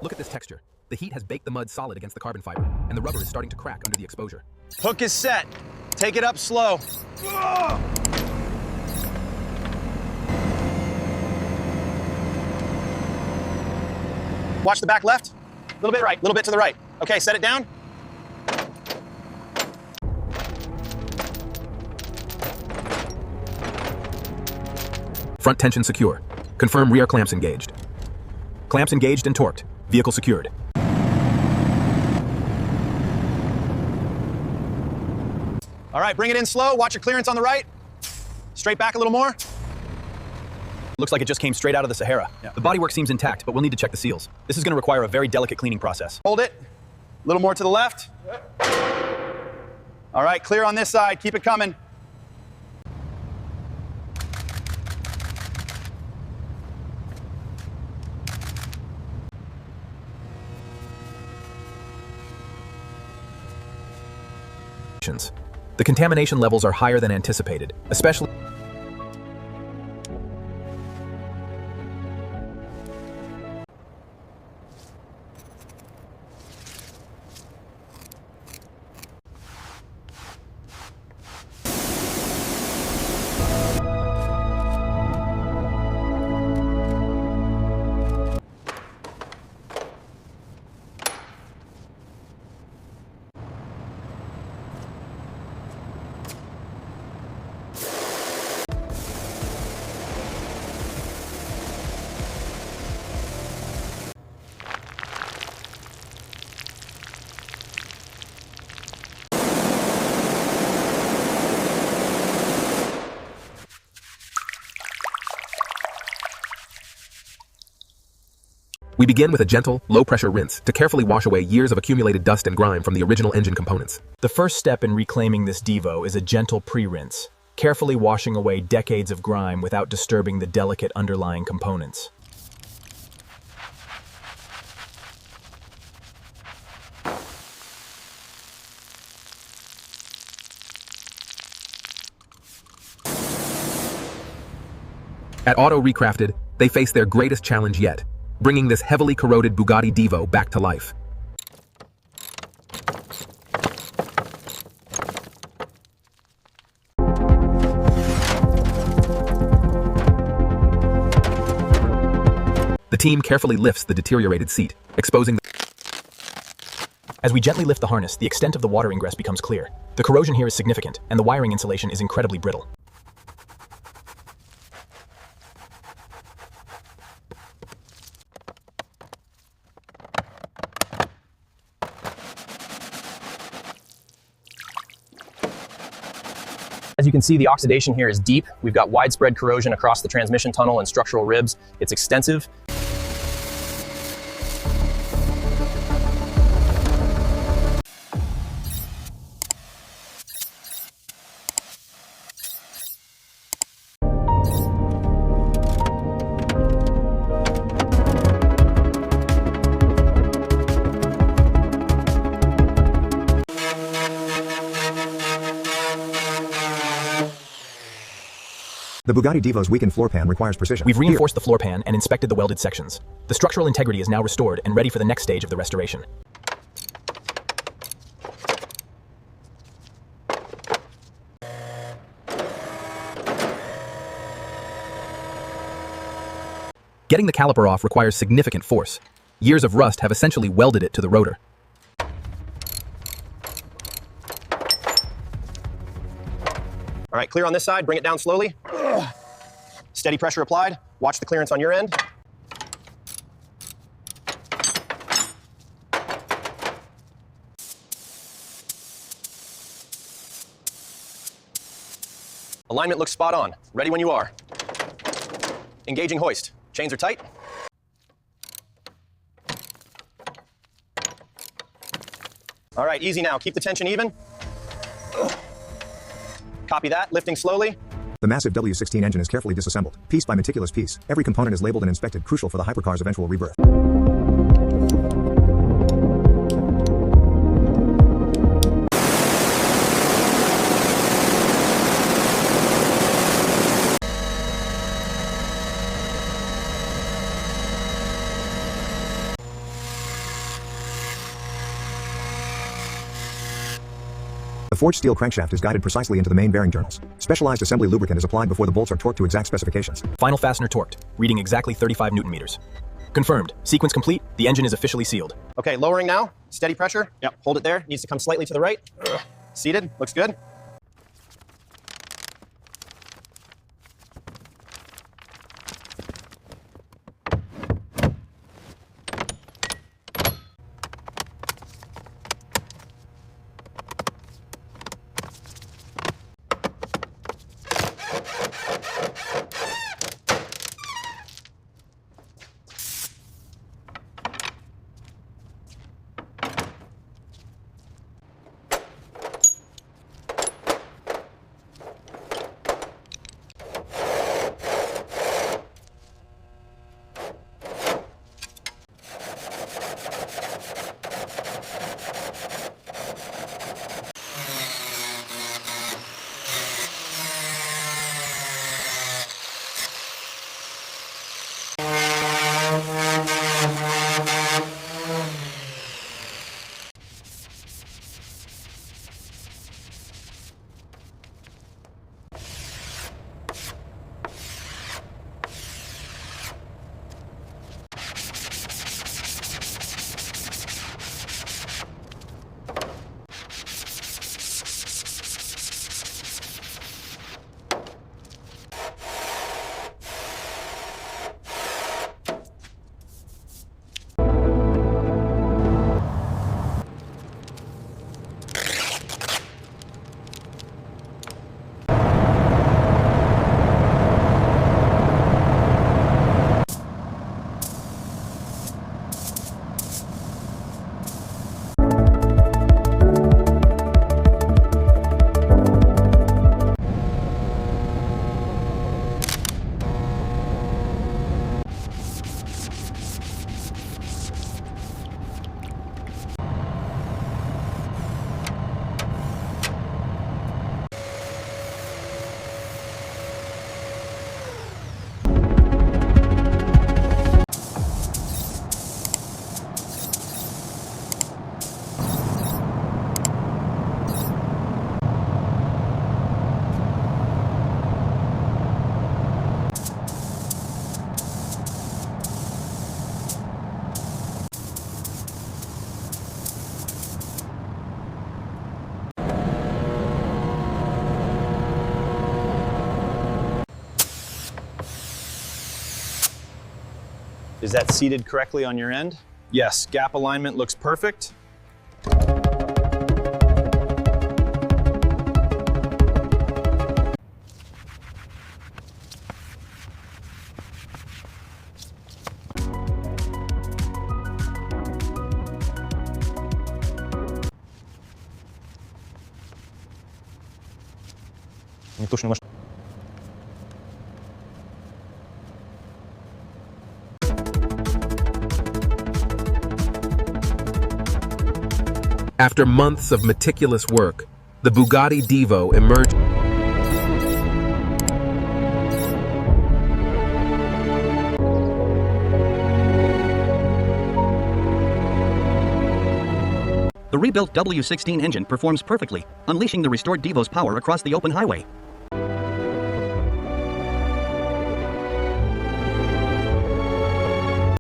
Look at this texture. The heat has baked the mud solid against the carbon fiber, and the rubber is starting to crack under the exposure. Hook is set. Take it up slow. Watch the back left. A little bit right, a little bit to the right. Okay, set it down. Front tension secure. Confirm rear clamps engaged. Clamps engaged and torqued. Vehicle secured. All right, bring it in slow. Watch your clearance on the right. Straight back a little more. Looks like it just came straight out of the Sahara. Yeah. The bodywork seems intact, but we'll need to check the seals. This is going to require a very delicate cleaning process. Hold it. A little more to the left. All right, clear on this side. Keep it coming. The contamination levels are higher than anticipated, especially we begin with a gentle, low-pressure rinse to carefully wash away years of accumulated dust and grime from the original engine components. The first step in reclaiming this Divo is a gentle pre-rinse, carefully washing away decades of grime without disturbing the delicate underlying components. At Auto Recrafted, they face their greatest challenge yet, bringing this heavily corroded Bugatti Divo back to life. The team carefully lifts the deteriorated seat, exposing As we gently lift the harness, the extent of the water ingress becomes clear. The corrosion here is significant, and the wiring insulation is incredibly brittle. As you can see, the oxidation here is deep. We've got widespread corrosion across the transmission tunnel and structural ribs. It's extensive. The Bugatti Divo's weakened floor pan requires precision. We've reinforced the floor pan and inspected the welded sections. The structural integrity is now restored and ready for the next stage of the restoration. Getting the caliper off requires significant force. Years of rust have essentially welded it to the rotor. All right, clear on this side. Bring it down slowly. Steady pressure applied. Watch the clearance on your end. Alignment looks spot on. Ready when you are. Engaging hoist. Chains are tight. All right, easy now. Keep the tension even. Copy that. Lifting slowly. The massive W16 engine is carefully disassembled, piece by meticulous piece. Every component is labeled and inspected, crucial for the Hypercar's eventual rebirth. forged steel crankshaft is guided precisely into the main bearing journals. Specialized assembly lubricant is applied before the bolts are torqued to exact specifications. Final fastener torqued, reading exactly 35 Newton meters. Confirmed. Sequence complete. The engine is officially sealed. Okay, lowering now. Steady pressure. Yep, hold it there. Needs to come slightly to the right. Seated. Looks good. Is that seated correctly on your end? Yes, gap alignment looks perfect. After months of meticulous work, the Bugatti Divo emerged. The rebuilt W16 engine performs perfectly, unleashing the restored Divo's power across the open highway.